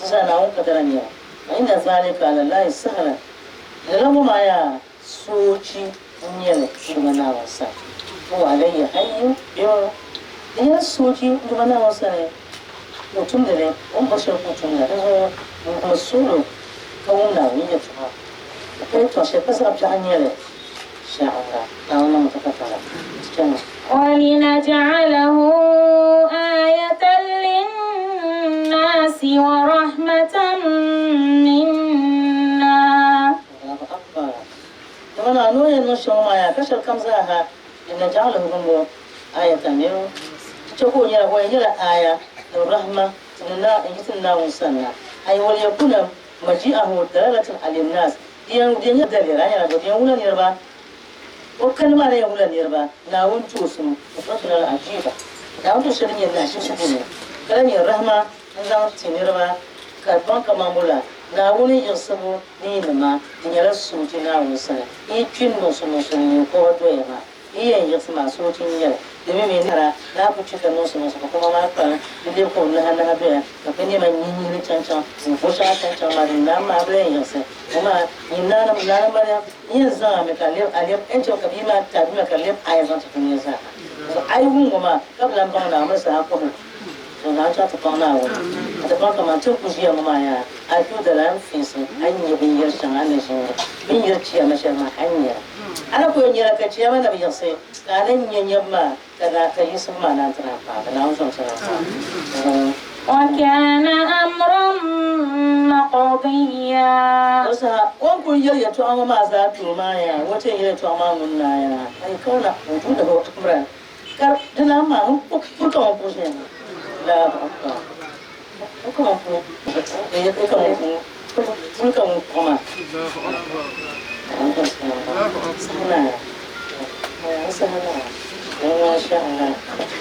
زانا وكذا نيا وإن ذلك على الله سهل لما ما يا سوتي نيله لمنا وسا هو عليه حي يو يا سوتي لمنا وسا mutum da ne wani bashir mutum da zo masoro kawun na wani tuha kai to shi fasa abta hanyar sha Allah na wannan mutakafara cikin ولنجعله آية للناس ورحمة منا. الله أكبر. كمان نوع النشوة ما يكشر كم زاها لنجعله هم آية تانية تقول يا هو يلا آية الرحمة لنا يتنا وسنا أي وليكون مجيئه دلالة على الناس ديان دليل يعني ديان ولا نربا وكان ما لا ولا نربا ناون توسم وفتنا العجيبة ناون تشرين الناس شديد كلام الرحمة ناون تنربا كربان كمامولا ناون يجسمو نينما نيرا سوتي ناون سنا يجين نوسم يقوى iya yin masu cin yau domin mai nara na ku cika nusu kuma ma ka da ko na hana habe ka fini man yin yin cancan sun ko sha cancan ma din na ma bai yin sai kuma yin na mara yin za mai kalif alif en to kabima ta bi kalif ayi zan tafi ne za so ai hun kuma kablan ba na masa ko to na ta ta na wa da ba ka man tun ku shi ma ya a to da ran fisi an yi bin yar shan an shi bin yar ciya masha ma anya ana ko yin yara kace mana bi sai kanan yanyan ma kada ka yi sun mana tana fa da nan son tana وكان أمرا مقضيا. Osa wan kun yar ya to amma ma za to ma ya wace yar to amma mun na ya ai kauna hutu da wata kuma kar dana ma ku kan ku shi la ba ku kan ku ya ku kan ku kan kuma sana sana ما شاء الله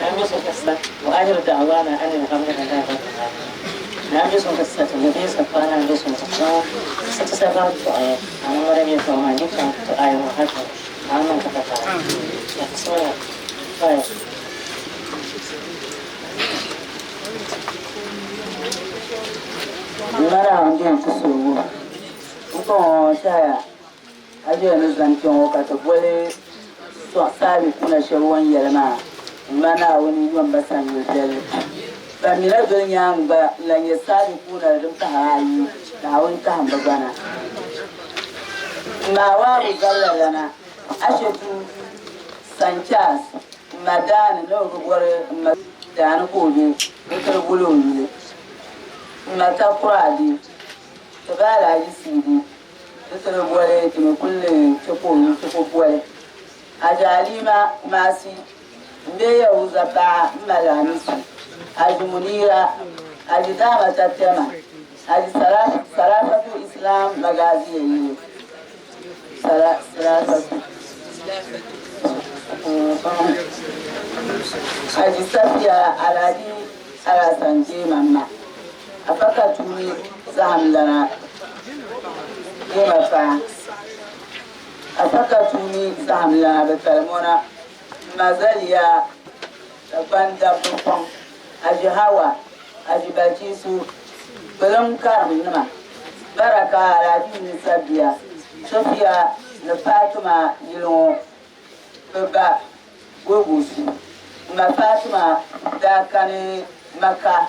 نعم يسوع كسر وآخر دعوانا أن الحمد لله رب العالمين نعم يسوع كسر الذي سبحانه يسوع كسر ستسبب تؤية أنا مريم يسوع ما يسوع تؤية وحده أنا من كفر بسم الله طيب مرة عندي كسر وكون شايع أجي نزل كم وقت بولي sabi kuna sharuwan yalma mana wani yuwan basan yudel ba mi na don yang ba lanye sabi kuna dum ta hayi da wani ta hamba bana ma wa bu gallalana ashetu sanchas madan no rugwar madan ko bi kar bulo ni mata kuradi to bala yi sidi to rugwar ki kullun ko boye ajalima masi mbeya uzaba malamisi ajumunira ajidama tatema salafatu islam magazi yi salafatu Haji Safiya Aladi Alasanje Mamma afaka tuni zaham lana fa afaka tuni zaham lana betalmona mazaliya banda bupon Haji Hawa Haji Bachisu belum karam nama baraka Aladi Safiya Safiya na Fatima yilo baba gogusu ma Fatima da kane maka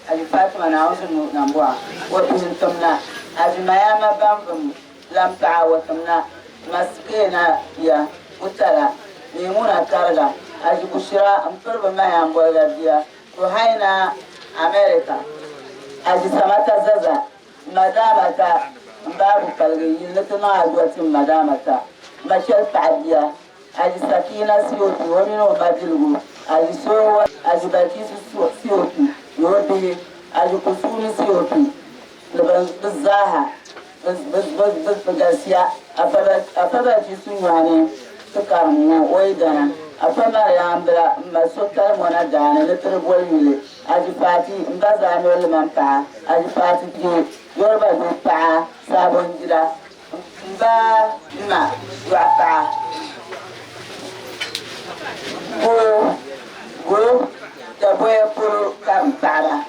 Haji Fatima na wasu nambwa wa izin tumna Haji Mayama bambam lamta wa tumna maskena ya utara nemuna karga Haji Bushira amfurba mayambo da biya to haina America Haji Samata Zaza madamata babu kalgayi lituna adwatin madamata mashal ta'diya Haji Sakina Siyotu wamino Badilgu Haji Sowa Haji Bachisu Siyotu Yobe Haji Kusuni Siyotu Bizaha Bigasiya Afabachisu Nyane Tukaramu Oidana Afamara Yambra Masokar Mona Dana Little Boyle Haji Fati Mbaza Nolmampa Haji Fati Yorba Dupa Sabonjira Mba Ma Wapa go da boy pur kam para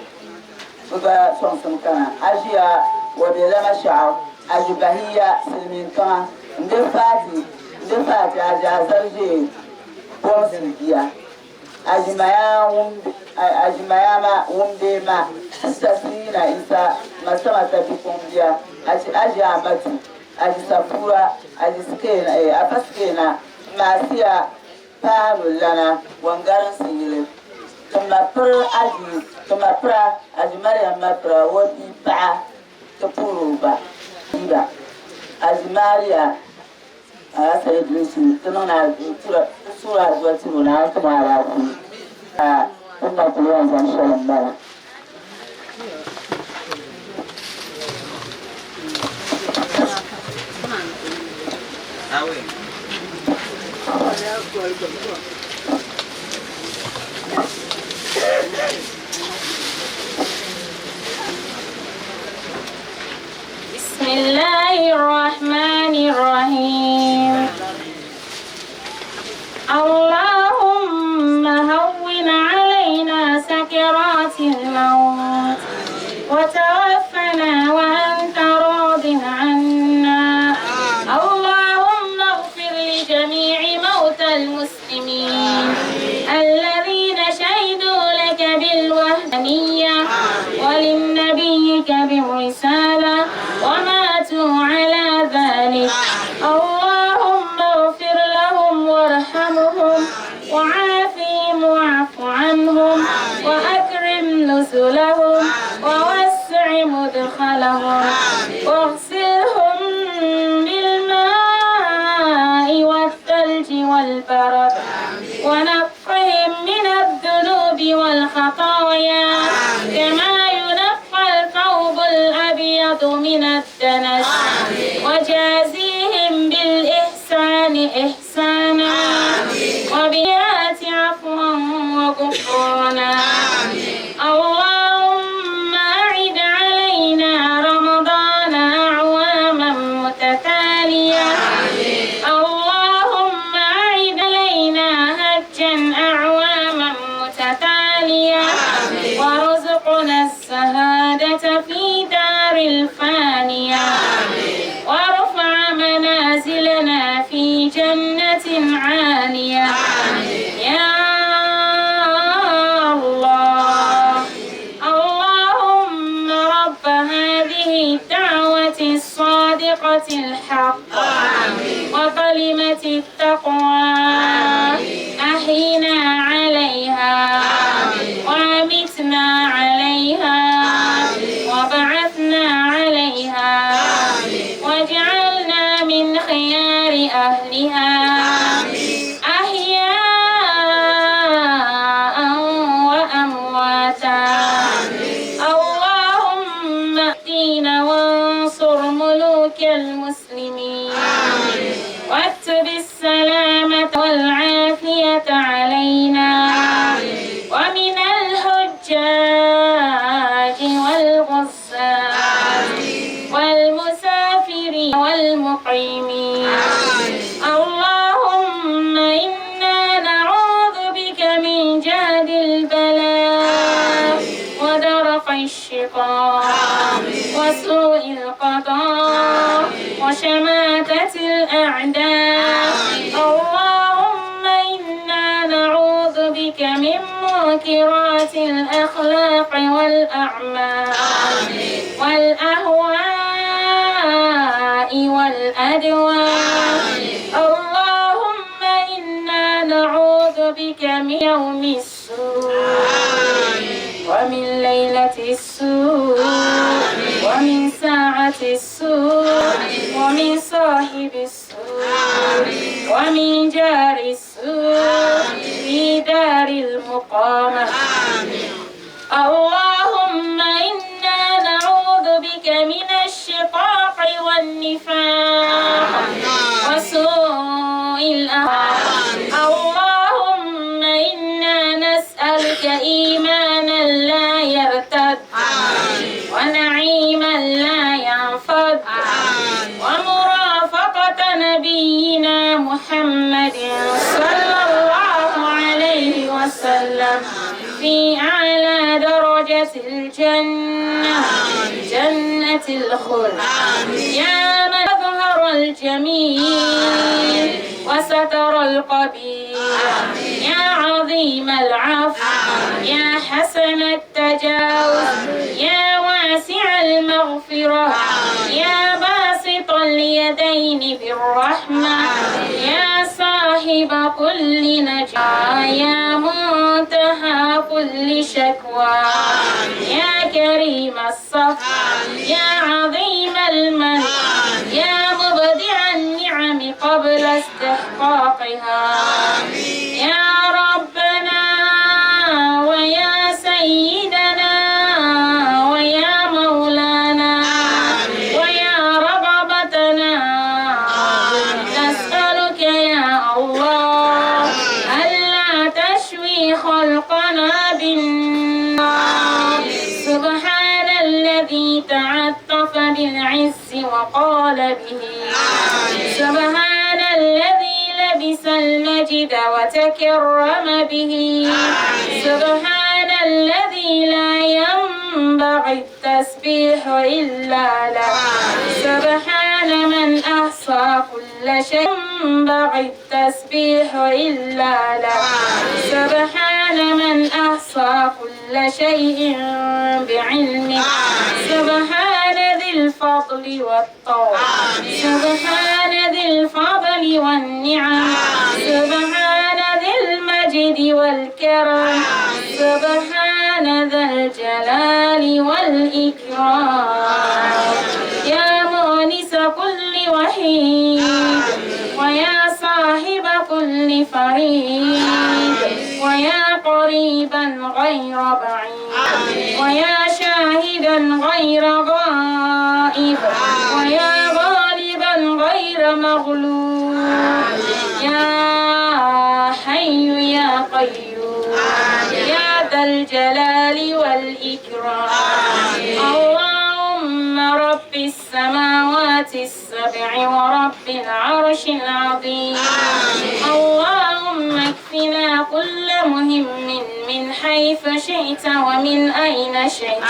buba som kana ajiya wa be lama sha'a ajibahiya silmin kana ndefati aja zarje ko sidiya ajimaya ma wumbe ma sasina isa masama tabikumbiya aji amatu aji safura aji skena apaskena masiya Paanu lana wangaran singile tuma pra aji Mariam mapra wodi pa tupuruba iba aji Maria asa idrisu tunona sura zwati muna tumara ku tunda kuanza inshallah mbaya بسم الله الرحمن الرحيم اللهم هون علينا سكرات الموت وتوفنا وأنت راض عنا اللهم اغفر لجميع موتى المسلمين الذين شهدوا لك بالوحدانية ولنبيك بالرسالة وماتوا على ذلك اللهم اغفر لهم وارحمهم وعافهم واعف عنهم وأكرم نزلهم ووسع مدخلهم واغسلهم بالماء والثلج والبرد ونقهم من الذنوب والخطايا كما ينقى الثوب الأبيض من الدنس وجازيهم بالإحسان إحسانا وبالآت عفوا وغفرانا اللهم أعد علينا رمضان أعواما متتالية اللهم أعد علينا هجا أعواما متتالية وارزقنا السعادة في دار الفانية وارفع منازلنا في جنة عالية يا الله اللهم رب هذه الدعوة الصادقة الحق وكلمة التقوى أحينا عليها وأمتنا عليها وبعثنا عليها واجعلنا من خيار أهلها أحياء وأمواتا اللهم اهدنا وانصر ملوك المسلمين واكتب السلامة والعافية الرعاية علينا ومن الحجاج والغزاة والمسافرين والمقيمين. اللهم إنا نعوذ بك من جهد البلاء ودرك الشقاء وسوء القضاء وشماتة الأعداء. اللهم إنا نعوذ بك من منكرات الأخلاق والأعمال والأهواء والأدواء. اللهم إنا نعوذ بك من يوم السوء ومن ليلة السوء ومن ساعة السوء ومن صاحب السوء ومن جار السوء في دار المقامة. اللهم إنا نعوذ بك من الشقاق والنفاق وسوء الأخلاق. اللهم إنا نسألك إيمانا لا يرتد ونعيما لا ينفد ومرافقة نبينا محمد صلى الله عليه وسلم في أعلى درجة الجنة جنة الخلد. يا من أظهر الجميل وستر القبيح. يا عظيم العفو يا حسن التجاوز يا واسع المغفرة يا باسط اليدين بالرحمة يا صاحب كل نجاة يا منتهى كل شكوى يا كريم الصف يا عظيم المن يا مبدع النعم قبل استحقاقها. يا ربنا ويا سيدنا ويا مولانا ويا رغبتنا نسألك يا الله ألا تشوي خلقنا بالنار. سبحان الذي تعطف بالعز وقال به. سبحان الذي لبس المجد وتكرم به. سبحان الذي لا ينبغي التسبيح إلا له. سبحان من أحصى كل شيء ينبغي التسبيح إلا له. سبحان من أحصى كل شيء بعلمه. سبحان ذي الفضل والطول. سبحان ذي الفضل والنعم. سبحان ذي المجد والكرم. سبحان ذا الجلال والإكرام. يا مؤنس كل وحيد ويا صاحب كل فريد ويا قريبا غير بعيد ويا شاهدا غير غائب ويا غالبا غير مغلوب. يا حي يا قيوم يا ذا الجلال والإكرام. اللهم رب السماوات السبع ورب العرش العظيم. اللهم اكفنا كل مهم من حيث شئت ومن أين شئت.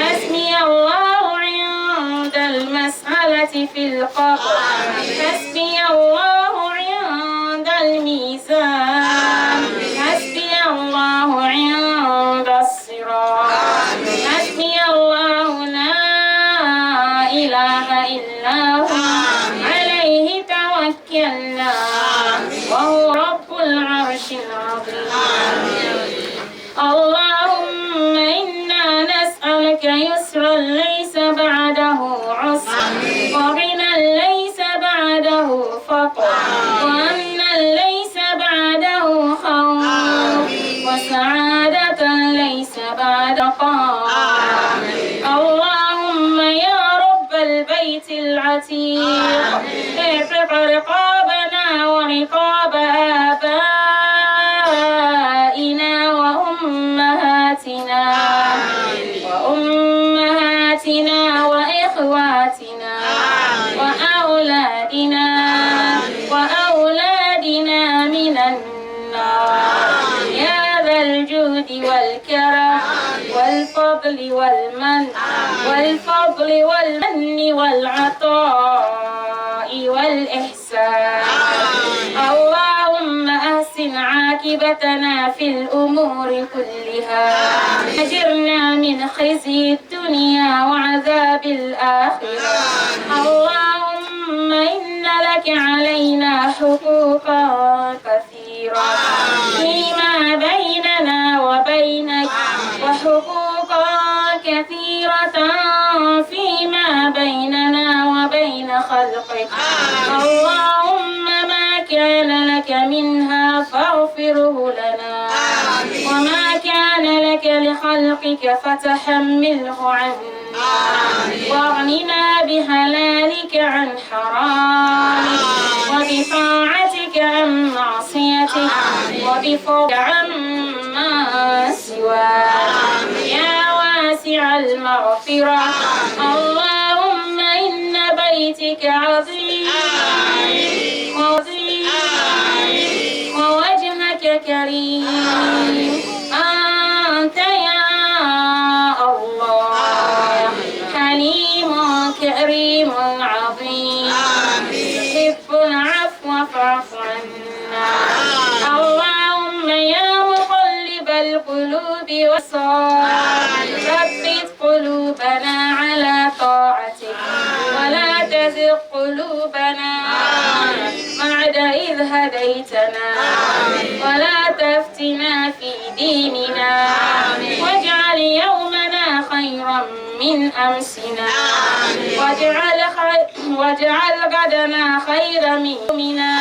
حسبي الله عند المسألة في القبر. حسبي الله عند الميزان. حسبي الله عند الصراط. حسبي الله لا إله إلا هو عليه توكلنا وهو رب العرش العظيم. اللهم إنا نسألك يسرا ليس بعده عسر وغنى ليس بعده فقر وأمنا ليس بعده خوف وسعادة ليس بعد قهر. اللهم يا رب البيت العتيق اعتق رقابنا ورقاب آبائنا والمن والفضل والمن والعطاء والإحسان. اللهم أحسن عاقبتنا في الأمور كلها، أجرنا من خزي الدنيا وعذاب الآخرة. اللهم إن لك علينا حقوقا كثيرة فيما بيننا وبينك، وحقوقا كثيرة فيما بيننا وبين خلقك. اللهم ما كان لك منها فاغفره لنا، وما كان لك لخلقك فتحمله عنا، واغننا بحلالك عن حرامك، وبطاعتك عن معصيتك، وبفضلك عما سواك يا واسع المغفرة. اللهم إن بيتك عظيم ووجهك كريم، أنت يا الله حليم كريم عظيم، تحب العفو فاعف عنا. اللهم يا مقلب القلوب والأبصار، ثبت قلوبنا على طاعتك، ولا تزغ قلوبنا بعد إذ هديتنا، ولا تفتنا في ديننا، واجعل يومنا خيرا من أمسنا، واجعل غدنا خيرا من يومنا،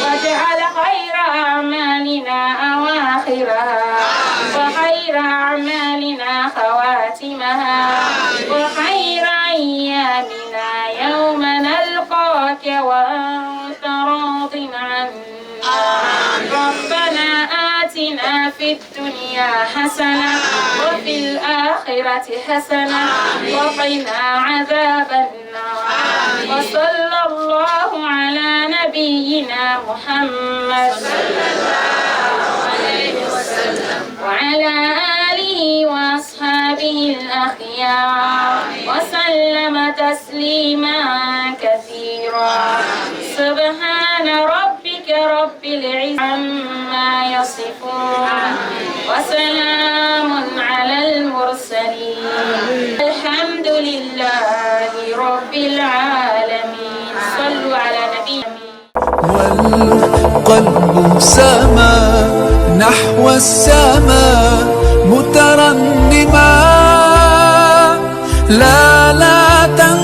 واجعل خير أعمالنا أواخرها، وخير أعمالنا خواتمها، وخير أيامنا يوم نلقاك وأنت راض عنا. ربنا آتنا في الدنيا حسنة وفي الآخرة حسنة وقنا عذاب النار. وصلى الله على نبينا محمد وعلى آله وأصحابه الأخيار وسلم تسليما كثيرا. سبحان ربك رب العزة عما يصفون، وسلام على المرسلين، الحمد لله رب العالمين. صلوا على نبينا. والقلب سما نحو السماء مترنما، لا تنقضي